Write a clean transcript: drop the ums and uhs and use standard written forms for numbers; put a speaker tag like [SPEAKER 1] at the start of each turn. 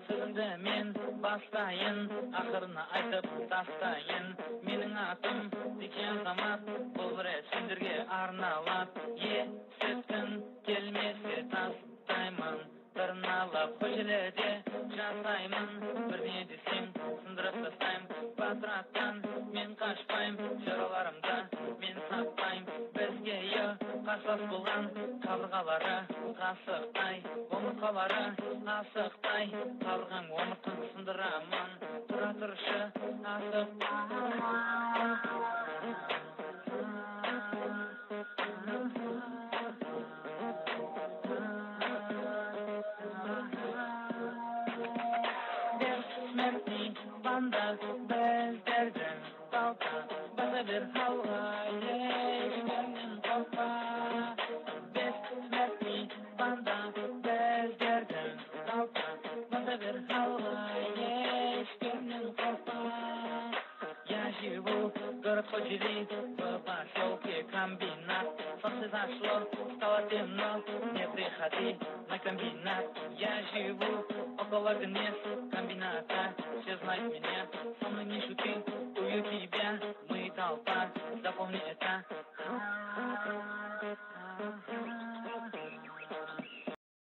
[SPEAKER 1] Sözümde men bastayın, ahırına aytıp tastayın. Mening atım Zeki Azamat, бұл resimlerge arnalap. Сөткін келмесе тастаймын, тырналап көшелерде жасаймын. Бірне десең сындырып тастаймын. Батыраттан мен қашпайым, жараларымда мен сатпайым. Бізге қарсылас болған қабырғалары қасықтай, омыртқалары асықтай. Қалған омыртқын сындырамын, тұра тұршы Смертный банда бездерден толпа, баса bir halva ештермен толпа. Бессмертный банда бездерден толпа, баса bir halva ештермен толпа. Я живу в город-хозяйстве, в поселке комбинат. Солнце зашло, стало темно, не приходи на комбинат. Я живу около гнезд комбината, все знают меня, со мной не шути, у тебя мы толпа, запомни это.